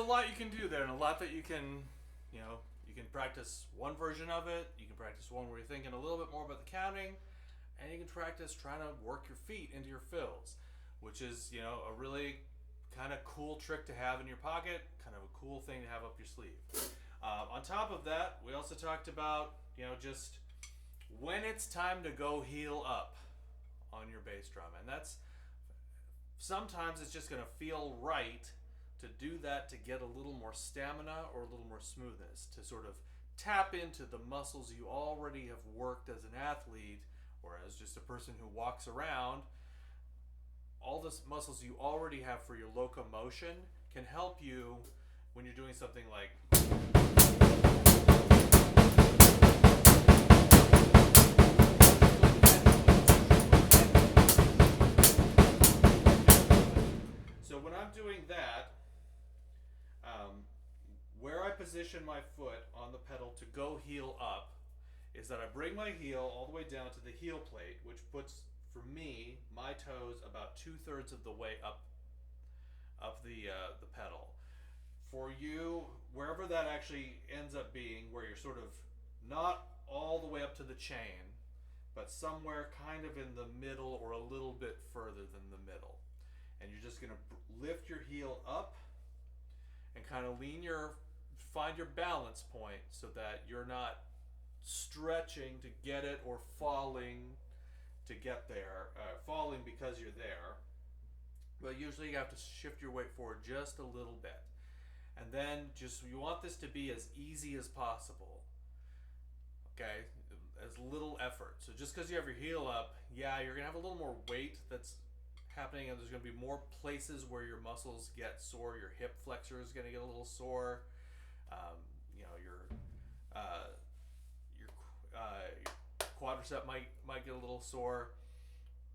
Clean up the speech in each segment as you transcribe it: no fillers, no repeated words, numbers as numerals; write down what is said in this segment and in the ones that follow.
a lot you can do there, and a lot that you can, you can practice one version of it. You can practice one where you're thinking a little bit more about the counting, and you can practice trying to work your feet into your fills, which is, a really kind of cool trick to have in your pocket, kind of a cool thing to have up your sleeve. On top of that, we also talked about, just when it's time to go heel up on your bass drum. And that's, sometimes it's just going to feel right to do that, to get a little more stamina or a little more smoothness, to sort of tap into the muscles you already have worked as an athlete or as just a person who walks around. All the muscles you already have for your locomotion can help you when you're doing something like so when I'm doing that, where I position my foot on the pedal to go heel up is that I bring my heel all the way down to the heel plate, which puts, for me, my toes about 2/3 of the way up the pedal. For you, wherever that actually ends up being, where you're sort of not all the way up to the chain, but somewhere kind of in the middle or a little bit further than the middle. And you're just going to lift your heel up and kind of find your balance point so that you're not stretching to get it or falling to get there, falling because you're there. But usually you have to shift your weight forward just a little bit. And then you want this to be as easy as possible. Okay? As little effort. So just because you have your heel up, you're going to have a little more weight that's happening, and there's going to be more places where your muscles get sore. Your hip flexor is going to get a little sore. Your quadricep might get a little sore,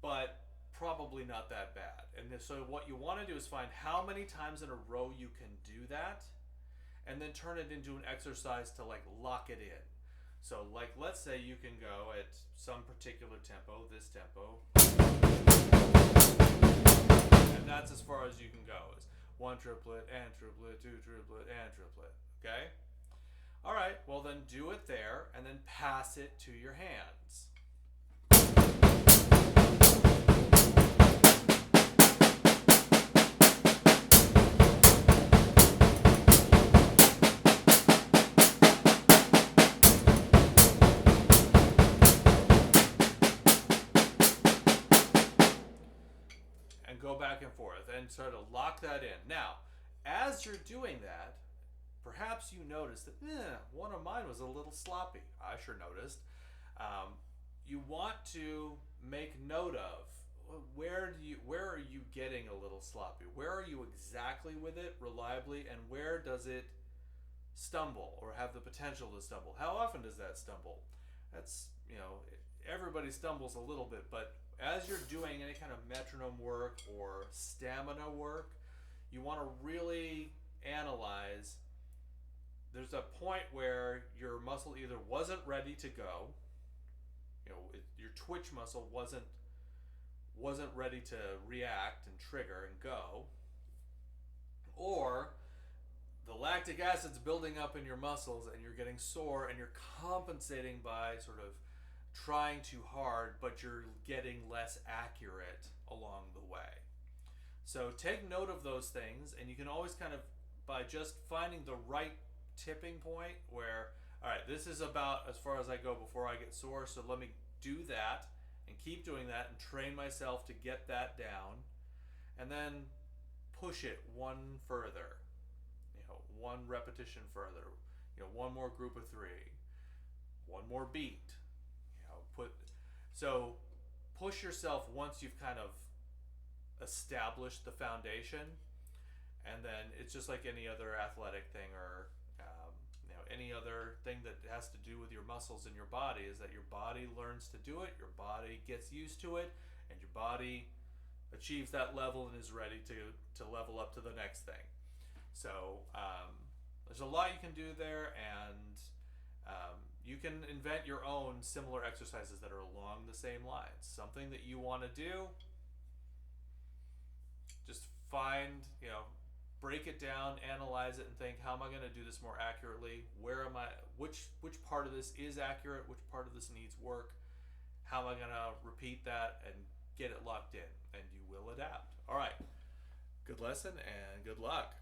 but probably not that bad. And so what you want to do is find how many times in a row you can do that, and then turn it into an exercise to lock it in. So let's say you can go at some particular tempo, this tempo, and that's as far as you can go, is 1 triplet and triplet, 2 triplet and triplet. Okay? All right, well then do it there and then pass it to your hands. And go back and forth and sort of lock that in. Now, as you're doing that, perhaps you notice that one of mine was a little sloppy. I sure noticed. You want to make note of where are you getting a little sloppy? Where are you exactly with it reliably, and where does it stumble or have the potential to stumble? How often does that stumble? That's, everybody stumbles a little bit, but as you're doing any kind of metronome work or stamina work, you want to really analyze. There's a point where your muscle either wasn't ready to go, your twitch muscle wasn't ready to react and trigger and go, or the lactic acid's building up in your muscles and you're getting sore and you're compensating by sort of trying too hard, but you're getting less accurate along the way. So take note of those things, and you can always kind of, by just finding the right tipping point where, all right, this is about as far as I go before I get sore, so let me do that and keep doing that and train myself to get that down, and then push it one further, one repetition further, one more group of 3, one more beat, so push yourself once you've kind of established the foundation, and then it's just like any other athletic thing or any other thing that has to do with your muscles in your body, is that your body learns to do it, your body gets used to it, and your body achieves that level and is ready to level up to the next thing. So there's a lot you can do there, and you can invent your own similar exercises that are along the same lines. Something that you want to do, just find, break it down, analyze it, and think, how am I going to do this more accurately? Where am I? Which part of this is accurate? Which part of this needs work? How am I going to repeat that and get it locked in? And you will adapt. All right. Good lesson and good luck.